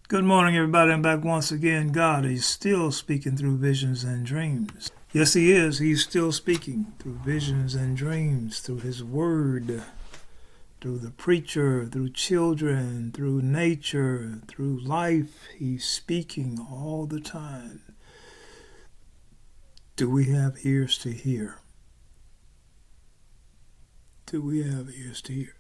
Good morning, everybody. I'm back once again. God is still speaking through visions and dreams. Yes, He is. He's still speaking through visions and dreams, through His Word, through the preacher, through children, through nature, through life. He's speaking all the time. Do we have ears to hear? Do we have ears to hear?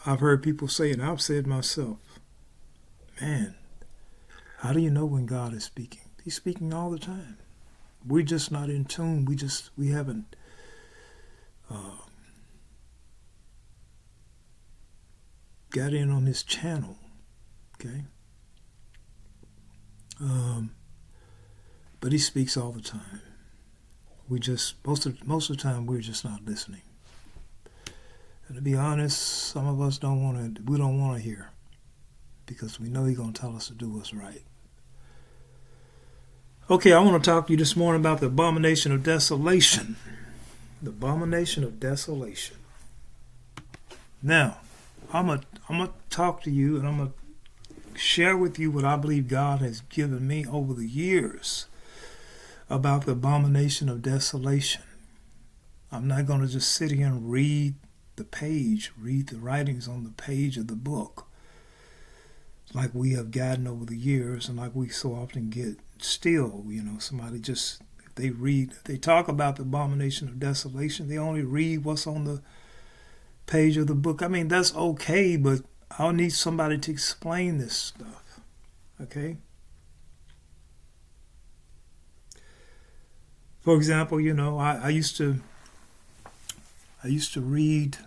I've heard people say, and I've said myself, man, how do you know when God is speaking? He's speaking all the time. We're just not in tune. We haven't got in on His channel, okay? But He speaks all the time. We just, most of the time, we're just not listening. And to be honest, some of us we don't want to hear, because we know He's going to tell us to do what's right. Okay, I want to talk to you this morning about the abomination of desolation. The abomination of desolation. Now, I'm gonna talk to you, and I'm going to share with you what I believe God has given me over the years about the abomination of desolation. I'm not going to just sit here and read the writings on the page of the book like we have gotten over the years, and like we so often get still. Somebody just, they talk about the abomination of desolation, they only read what's on the page of the book. I mean, that's okay, but I'll need somebody to explain this stuff, okay? For example, I used to read,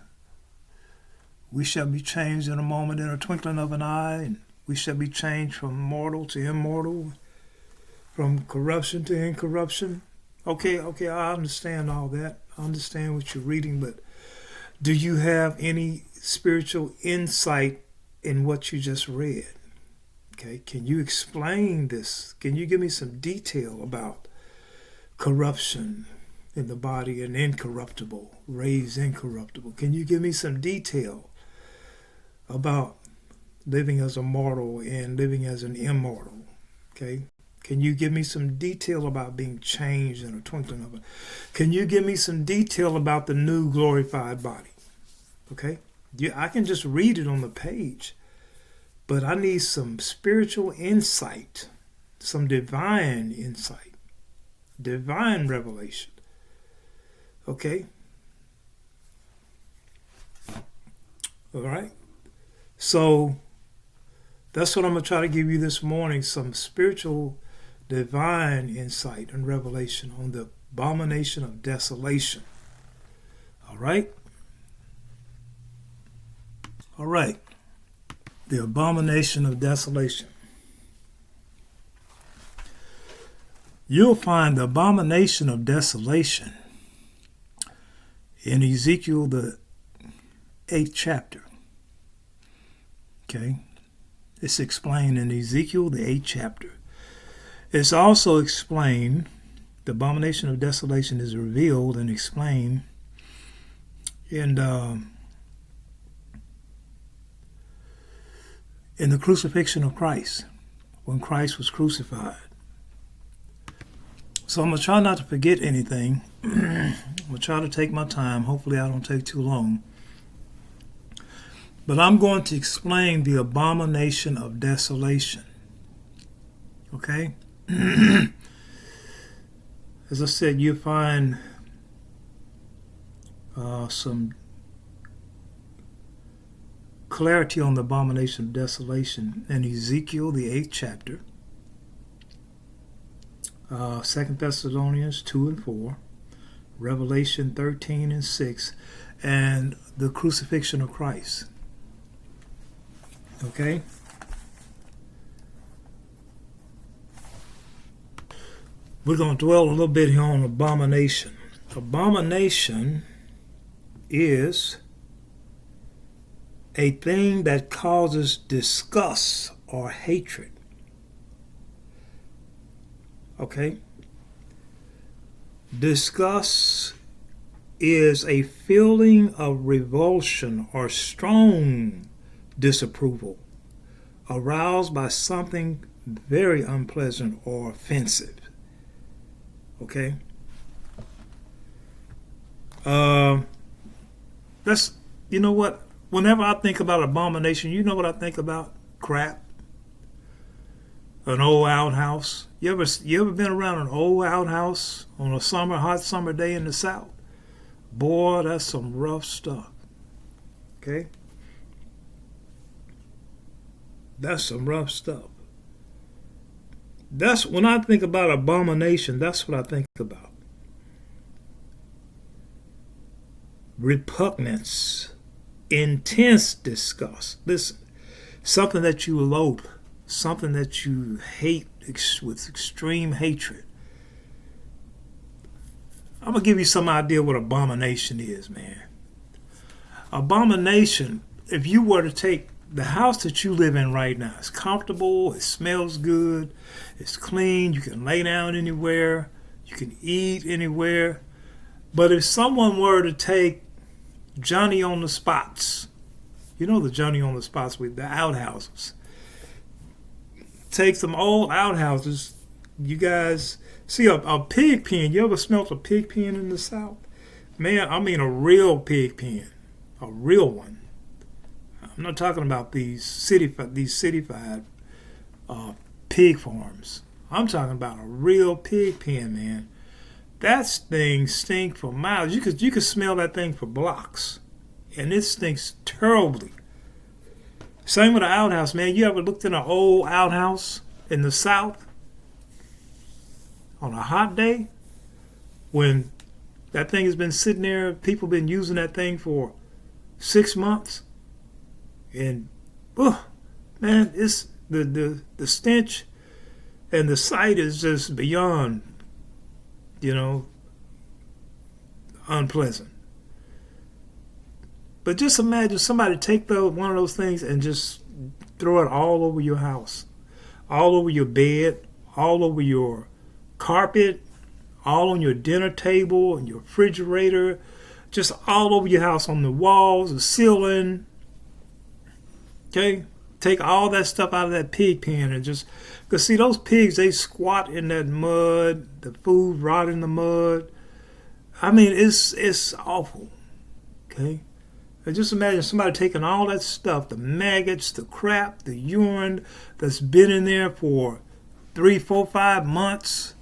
we shall be changed in a moment, in a twinkling of an eye, and we shall be changed from mortal to immortal, from corruption to incorruption. Okay, I understand all that. I understand what you're reading, but do you have any spiritual insight in what you just read? Okay, can you explain this? Can you give me some detail about corruption in the body and incorruptible, raised incorruptible? Can you give me some detail about living as a mortal and living as an immortal? Okay? Can you give me some detail about being changed in a twinkling of an eye? Can you give me some detail about the new glorified body? Okay? I can just read it on the page, but I need some spiritual insight, some divine insight, divine revelation. Okay? All right? So that's what I'm going to try to give you this morning, some spiritual divine insight and revelation on the abomination of desolation. All right? All right. The abomination of desolation. You'll find the abomination of desolation in Ezekiel, the 8th chapter. Okay? It's explained in Ezekiel, the 8th chapter. It's also explained, the abomination of desolation is revealed and explained in the crucifixion of Christ, when Christ was crucified. So I'm going to try not to forget anything. I'm going to try to take my time. Hopefully I don't take too long. But I'm going to explain the abomination of desolation. Okay? As I said, you find some clarity on the abomination of desolation in Ezekiel, the 8th chapter, 2 Thessalonians 2 and 4, Revelation 13 and 6, and the crucifixion of Christ. Okay? We're going to dwell a little bit here on abomination. Abomination is a thing that causes disgust or hatred. Okay? Disgust is a feeling of revulsion or strong disapproval aroused by something very unpleasant or offensive. Okay? That's, you know what? Whenever I think about abomination, you know what I think about? Crap. An old outhouse. You ever been around an old outhouse on a hot summer day in the South? Boy, that's some rough stuff. Okay? That's some rough stuff. That's when I think about abomination, that's what I think about. Repugnance, intense disgust. Listen, something that you loathe, something that you hate with extreme hatred. I'm going to give you some idea what abomination is, man. Abomination, if you were to take the house that you live in right now, it's comfortable, it smells good, it's clean, you can lay down anywhere, you can eat anywhere. But if someone were to take Johnny on the spots, you know the Johnny on the spots with the outhouses, take some old outhouses, you guys see a pig pen. You ever smelt a pig pen in the South? Man, I mean a real pig pen, a real one. I'm not talking about these cityfied pig farms. I'm talking about a real pig pen, man. That thing stinks for miles. You could smell that thing for blocks, and it stinks terribly. Same with an outhouse, man. You ever looked in an old outhouse in the South on a hot day when that thing has been sitting there, people been using that thing for 6 months, and man, it's the stench and the sight is just beyond, unpleasant. But just imagine somebody take one of those things and just throw it all over your house, all over your bed, all over your carpet, all on your dinner table and your refrigerator, just all over your house, on the walls, the ceiling. Okay? Take all that stuff out of that pig pen and just, because see, those pigs, they squat in that mud, the food rot in the mud. I mean, it's awful. Okay? And just imagine somebody taking all that stuff, the maggots, the crap, the urine that's been in there for 3, 4, 5 months,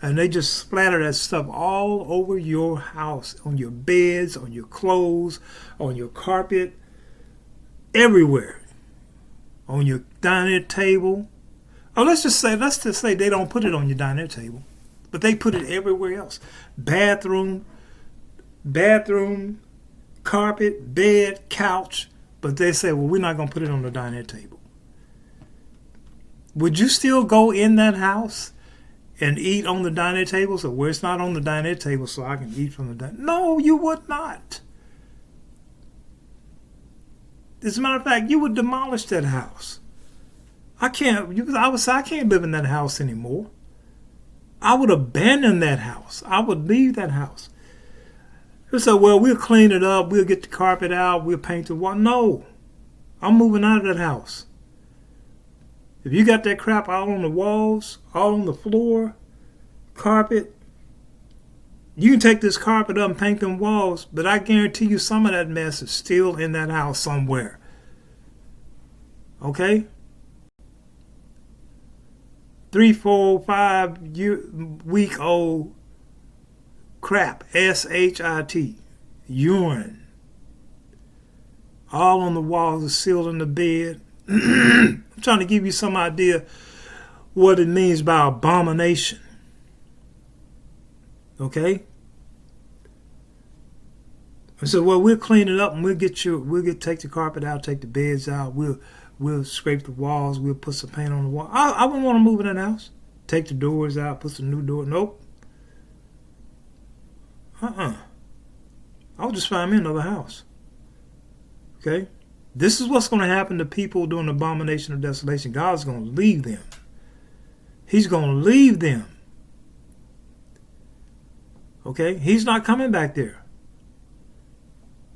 and they just splatter that stuff all over your house, on your beds, on your clothes, on your carpet, everywhere, on your dining table. Oh, let's just say they don't put it on your dining table, but they put it everywhere else. Bathroom, carpet, bed, couch, but they say, well, we're not going to put it on the dining table. Would you still go in that house and eat on the dining table? So where it's not on the dining table, so I can eat from the dining? No, you would not. As a matter of fact, you would demolish that house. I would say I can't live in that house anymore. I would abandon that house. I would leave that house. They say, well, we'll clean it up, we'll get the carpet out, we'll paint the wall. No, I'm moving out of that house. If you got that crap all on the walls, all on the floor, carpet, you can take this carpet up and paint them walls, but I guarantee you some of that mess is still in that house somewhere. Okay? 3, 4, 5-week-old crap, S-H-I-T, urine, all on the walls, the ceiling, the bed. I'm trying to give you some idea what it means by abomination. Okay? I said, well, we'll clean it up and take the carpet out, take the beds out, we'll scrape the walls, we'll put some paint on the wall. I wouldn't want to move in that house. Take the doors out, put some new doors. Nope. I'll just find me another house. Okay? This is what's going to happen to people during the abomination of desolation. God's going to leave them. He's going to leave them. Okay? He's not coming back there.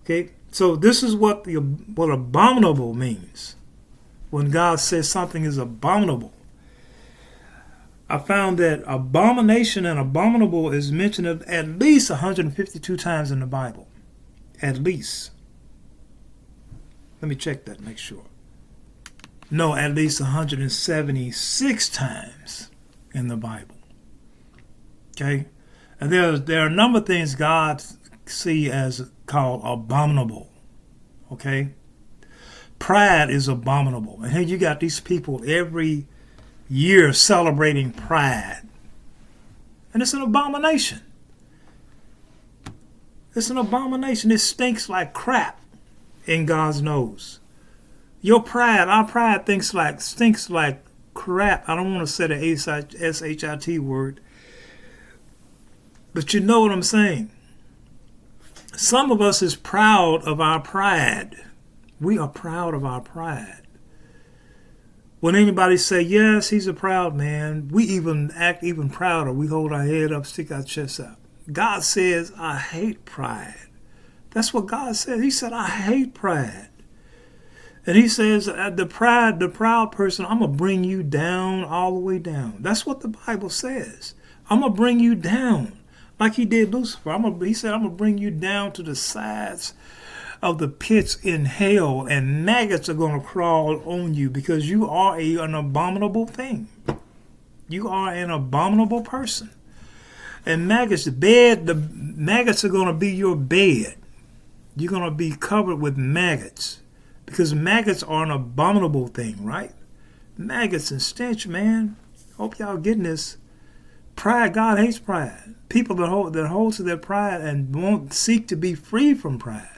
Okay, so this is what abominable means. When God says something is abominable, I found that abomination and abominable is mentioned at least 152 times in the Bible. At least. Let me check that, make sure. No, at least 176 times in the Bible. Okay? And there are a number of things God see as called abominable. Okay? Pride is abominable. And here you got these people every year celebrating pride. And it's an abomination. It's an abomination. It stinks like crap in God's nose. Your pride, our pride stinks like crap. I don't want to say the S-H-I-T word. But you know what I'm saying. Some of us is proud of our pride. We are proud of our pride. When anybody say, yes, he's a proud man, we even act even prouder. We hold our head up, stick our chest out. God says, I hate pride. That's what God said. He said, I hate pride. And he says, the proud person, I'm going to bring you down, all the way down. That's what the Bible says. I'm going to bring you down like he did Lucifer. He said, I'm going to bring you down to the sides of the pits in hell, and maggots are going to crawl on you because you are an abominable thing. You are an abominable person. And maggots, the maggots are going to be your bed. You're going to be covered with maggots because maggots are an abominable thing, right? Maggots and stench, man. Hope y'all getting this. Pride, God hates pride. People that hold to their pride and won't seek to be free from pride.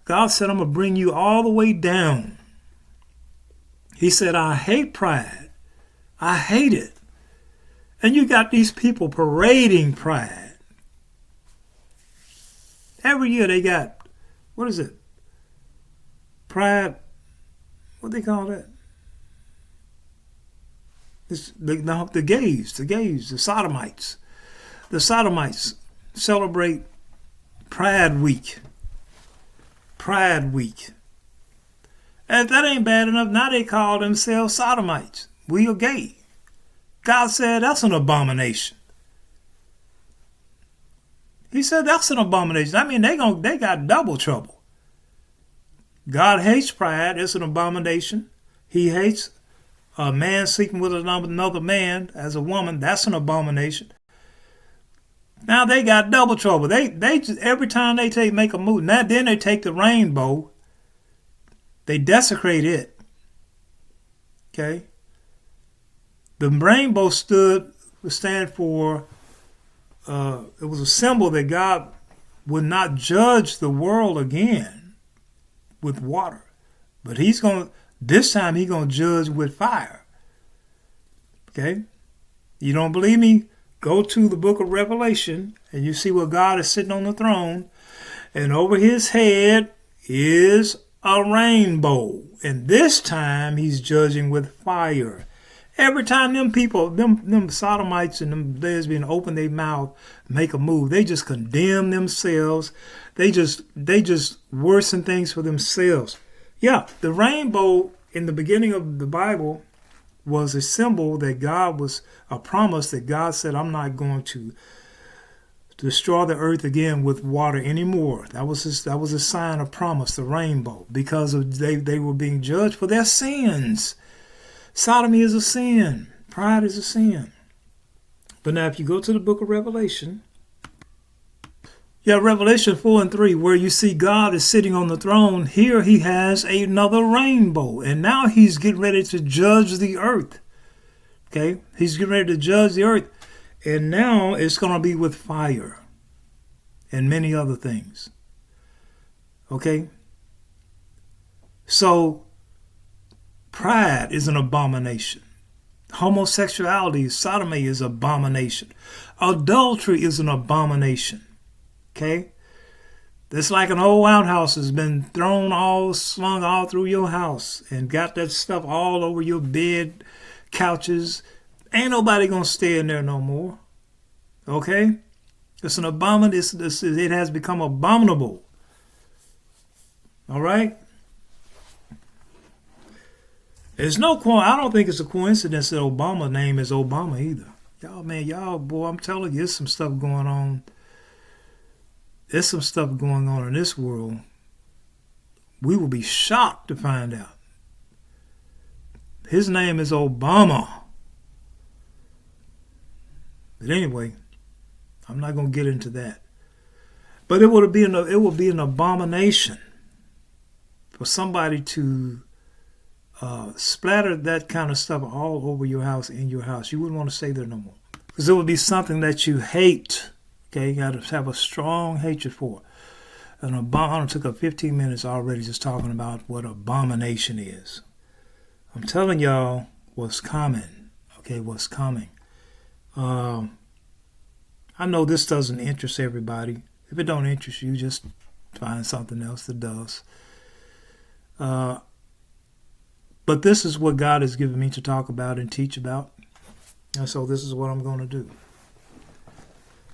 God said, I'm going to bring you all the way down. He said, I hate pride. I hate it. And you got these people parading pride. Every year they got, what is it? Pride, what they call that? It's the gays, the sodomites. The sodomites celebrate Pride Week. Pride Week. And if that ain't bad enough, now they call themselves sodomites. We are gay. God said that's an abomination. He said that's an abomination. I mean, they got double trouble. God hates pride. It's an abomination. He hates a man sleeping with another man as a woman. That's an abomination. Now they got double trouble. They just, every time they make a move, now then they take the rainbow, they desecrate it. Okay? The rainbow stand for, it was a symbol that God would not judge the world again with water. But this time he's going to judge with fire. Okay? You don't believe me? Go to the book of Revelation and you see where God is sitting on the throne, and over his head is a rainbow. And this time he's judging with fire. Every time them people, them sodomites and them lesbians open their mouth, make a move, they just condemn themselves. They just worsen things for themselves. Yeah, the rainbow in the beginning of the Bible was a symbol that God was a promise that God said, I'm not going to destroy the earth again with water anymore. That was a sign of promise, the rainbow, because they were being judged for their sins. Sodomy is a sin. Pride is a sin. But now if you go to the book of Revelation, Revelation 4 and 3, where you see God is sitting on the throne, here he has another rainbow. And now he's getting ready to judge the earth. Okay? He's getting ready to judge the earth. And now it's going to be with fire and many other things. Okay? So, pride is an abomination. Homosexuality, sodomy is abomination. Adultery is an abomination. Okay? It's like an old outhouse has been slung all through your house and got that stuff all over your bed, couches. Ain't nobody gonna stay in there no more. Okay? It's an abomination. It has become abominable. All right? It's no I don't think it's a coincidence that Obama's name is Obama either. Y'all, man, y'all, boy, I'm telling you, there's some stuff going on. There's some stuff going on in this world. We will be shocked to find out. His name is Obama. But anyway, I'm not going to get into that. But it would be an abomination for somebody to splatter that kind of stuff all over your house, in your house. You wouldn't want to stay there no more. Because it would be something that you hate. Okay, you got to have a strong hatred for. And I took up 15 minutes already just talking about what abomination is. I'm telling y'all what's coming. Okay, what's coming. I know this doesn't interest everybody. If it don't interest you, just find something else that does. But this is what God has given me to talk about and teach about. And so this is what I'm going to do.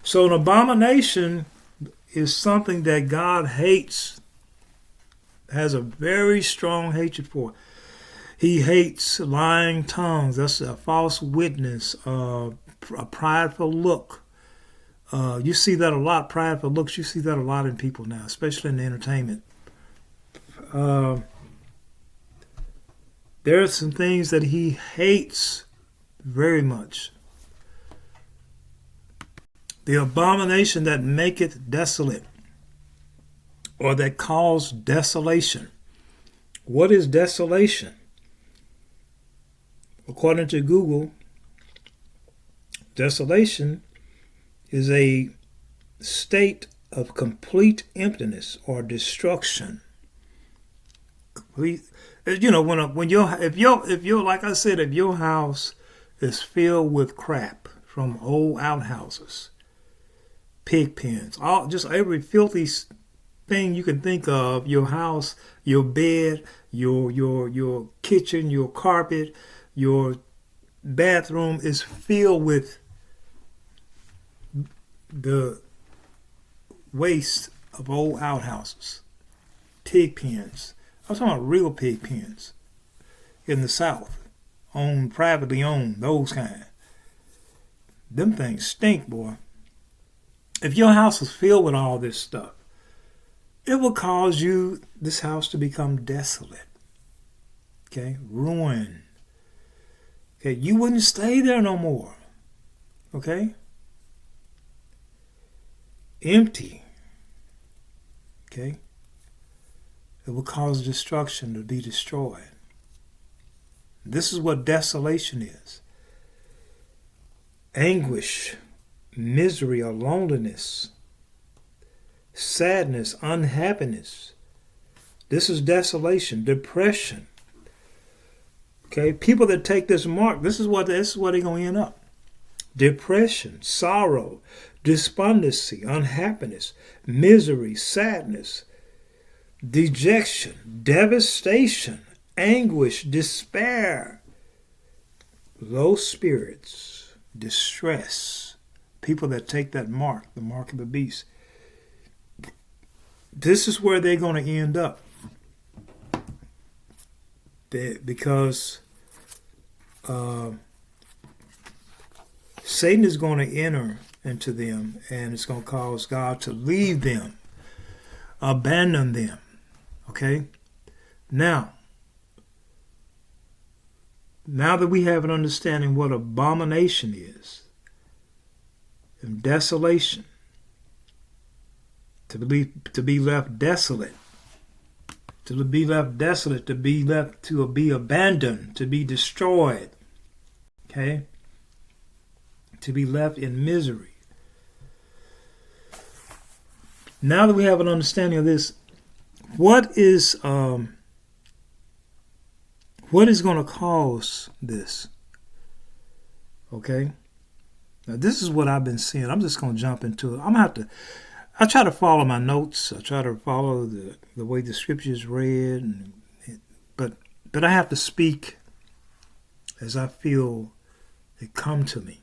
So an abomination is something that God hates, has a very strong hatred for. He hates lying tongues. That's a false witness, a prideful look. You see that a lot, prideful looks. You see that a lot in people now, especially in the entertainment. There are some things that he hates very much. The abomination that maketh desolate, or that cause desolation. What is desolation? According to Google, desolation is a state of complete emptiness or destruction. Complete. You know, if your like I said, if your house is filled with crap from old outhouses, pig pens, just every filthy thing you can think of, your house, your bed, your kitchen, your carpet, your bathroom is filled with the waste of old outhouses, pig pens. I'm talking about real pig pens in the South, privately owned, those kind. Them things stink, boy. If your house is filled with all this stuff, it will cause this house to become desolate. Okay, ruin. Okay, you wouldn't stay there no more. Okay? Empty. Okay? It will cause destruction, to be destroyed. This is what desolation is. Anguish, misery or loneliness, sadness, unhappiness. This is desolation, depression. Okay, people that take this mark, this is what they're going to end up. Depression, sorrow, despondency, unhappiness, misery, sadness, dejection, devastation, anguish, despair, low spirits, distress. People that take that mark, the mark of the beast. This is where they're going to end up. Because Satan is going to enter into them, and it's going to cause God to leave them, abandon them. Okay? Now that we have an understanding what abomination is, and desolation, to be left desolate, to be abandoned, to be destroyed, okay? To be left in misery. Now that we have an understanding of this, what is going to cause this? Okay? Now, this is what I've been seeing. I'm just going to jump into it. I try to follow my notes. I try to follow the way the scripture is read. But I have to speak as I feel it come to me.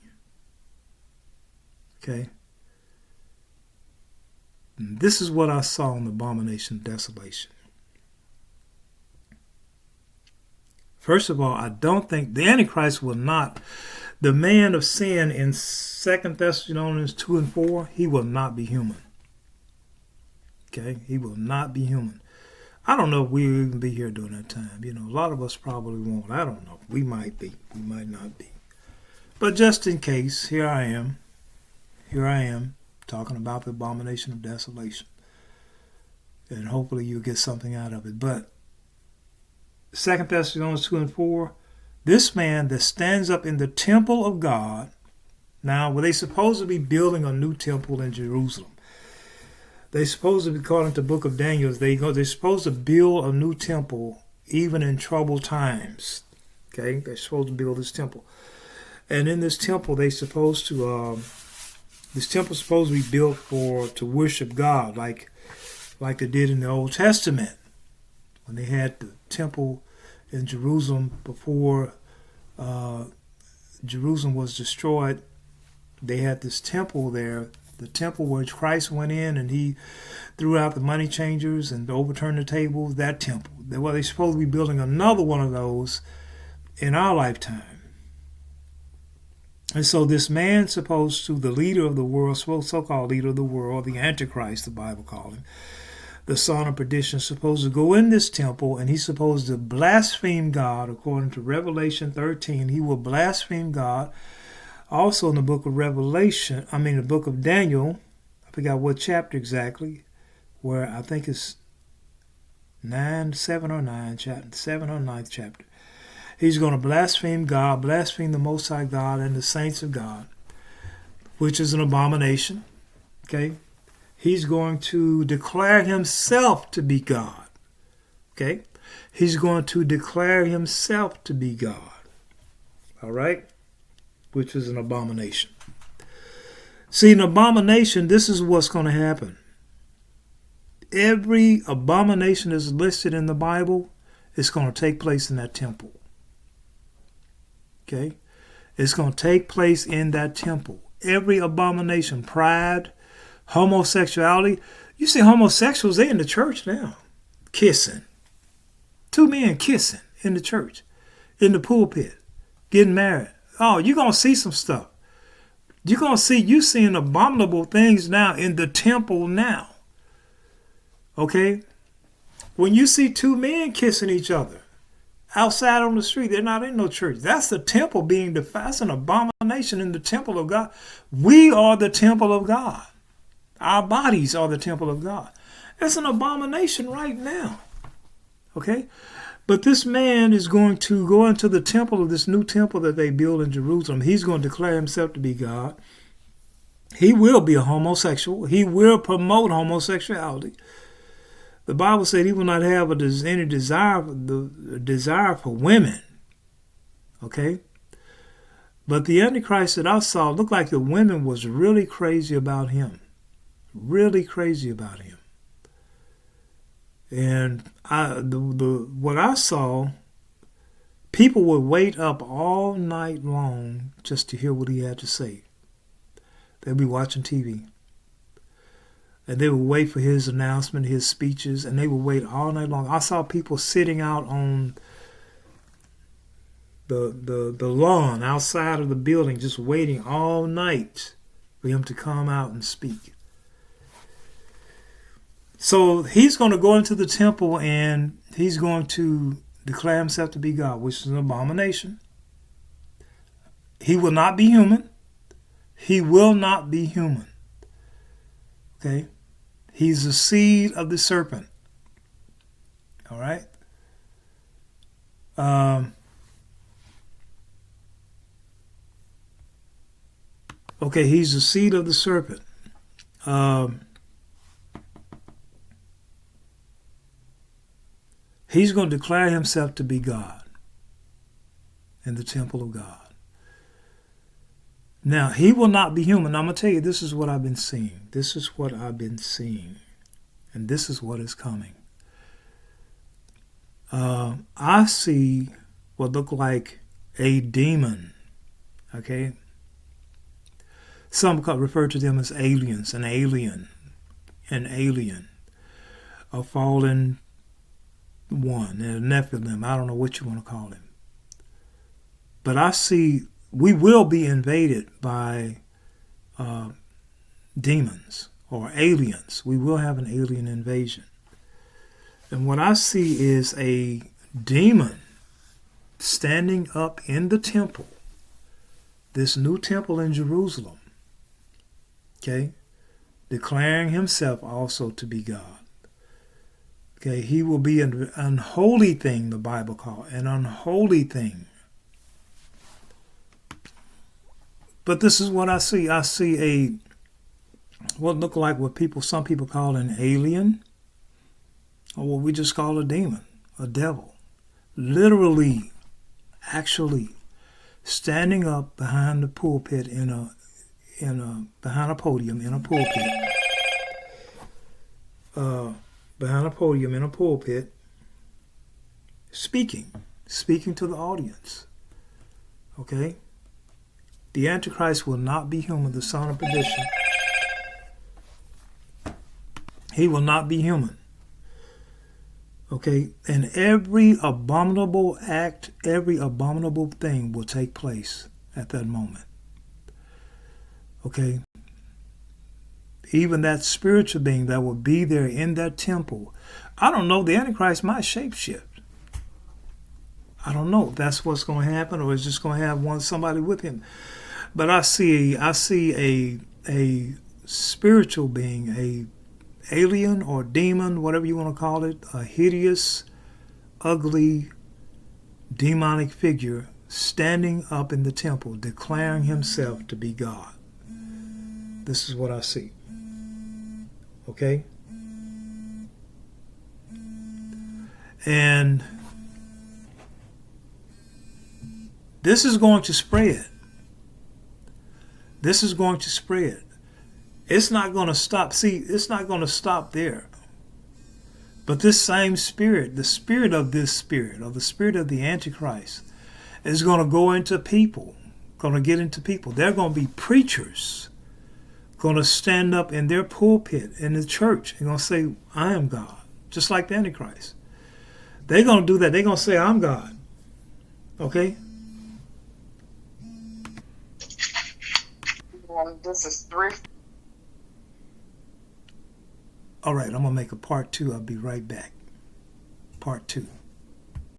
Okay? And this is what I saw in the abomination of desolation. First of all, I don't think the Antichrist will not, the man of sin in 2 Thessalonians 2 and 4, he will not be human. Okay? He will not be human. I don't know if we will even be here during that time. You know, a lot of us probably won't. I don't know. We might be. We might not be. But just in case, here I am. Here I am talking about the abomination of desolation. And hopefully you'll get something out of it. But 2 Thessalonians 2 and 4, this man that stands up in the temple of God. Now, were they supposed to be building a new temple in Jerusalem? They're supposed to be, according to the book of Daniel, they're supposed to build a new temple even in troubled times. Okay? They're supposed to build this temple. And in this temple, this temple's supposed to be built to worship God, like they did in the Old Testament. When they had the temple in Jerusalem before Jerusalem was destroyed, they had this temple there, the temple where Christ went in and he threw out the money changers and overturned the tables, that temple. Well, they're supposed to be building another one of those in our lifetime. And so this man supposed to, the leader of the world, so-called leader of the world, the Antichrist, the Bible called him, the son of perdition, supposed to go in this temple and he's supposed to blaspheme God. According to Revelation 13, he will blaspheme God. Also in the book of the book of Daniel, I forgot what chapter exactly, where I think it's 7 or 9th chapter. He's going to blaspheme God, blaspheme the Most High God and the saints of God, which is an abomination. Okay? He's going to declare himself to be God. Okay? He's going to declare himself to be God. All right? Which is an abomination. See, an abomination, this is what's going to happen. Every abomination that's listed in the Bible is going to take place in that temple. Okay? It's going to take place in that temple. Every abomination, pride, homosexuality. You see homosexuals, they in the church now. Kissing. 2 men kissing in the church. In the pulpit. Getting married. Oh, you're going to see some stuff. You're seeing abominable things now in the temple now. Okay? When you see 2 men kissing each other outside on the street, they're not in no church. That's the temple being defiled. That's an abomination in the temple of God. We are the temple of God. Our bodies are the temple of God. It's an abomination right now. Okay? But this man is going to go into the temple of this new temple that they build in Jerusalem. He's going to declare himself to be God. He will be a homosexual. He will promote homosexuality. The Bible said he will not have any desire for women. Okay? But the Antichrist that I saw looked like the women was really crazy about him. Really crazy about him. And what I saw, people would wait up all night long just to hear what he had to say. They'd be watching TV. And they would wait for his announcement, his speeches, and they would wait all night long. I saw people sitting out on the lawn outside of the building just waiting all night for him to come out and speak. So he's going to go into the temple and he's going to declare himself to be God, which is an abomination. He will not be human. He will not be human. Okay? He's the seed of the serpent. All right? Okay, he's the seed of the serpent. He's going to declare himself to be God in the temple of God. Now, he will not be human. I'm going to tell you, this is what I've been seeing. This is what I've been seeing. And this is what is coming. I see what look like a demon. Okay? Some refer to them as aliens, an alien, a fallen one, a Nephilim. I don't know what you want to call him. But I see we will be invaded by demons or aliens. We will have an alien invasion. And what I see is a demon standing up in the temple, this new temple in Jerusalem, okay, declaring himself also to be God. Okay, he will be an unholy thing, the Bible calls an unholy thing. But this is what I see. I see what look like some people call an alien, or what we just call a demon, a devil. Literally, actually, standing up behind the pulpit behind a podium in a pulpit. Behind a podium in a pulpit, speaking to the audience. Okay? The Antichrist will not be human, the son of perdition. He will not be human. Okay? And every abominable act, every abominable thing will take place at that moment. Okay? Even that spiritual being that will be there in that temple. I don't know, the Antichrist might shapeshift. I don't know if that's what's going to happen, or is just going to have somebody with him. But I see a spiritual being, a alien or demon, whatever you want to call it, a hideous, ugly, demonic figure standing up in the temple, declaring himself to be God. This is what I see. Okay? And this is going to spread. This is going to spread. It's not going to stop. See, it's not going to stop there. But this same spirit, the spirit of this spirit, or the spirit of the Antichrist, is going to go into people, going to get into people. They're going to be preachers, going to stand up in their pulpit in the church and going to say, I am God, just like the Antichrist. They're going to do that. They're going to say, I'm God. Okay? This is 3. All right, I'm going to make a part 2. I'll be right back. Part 2.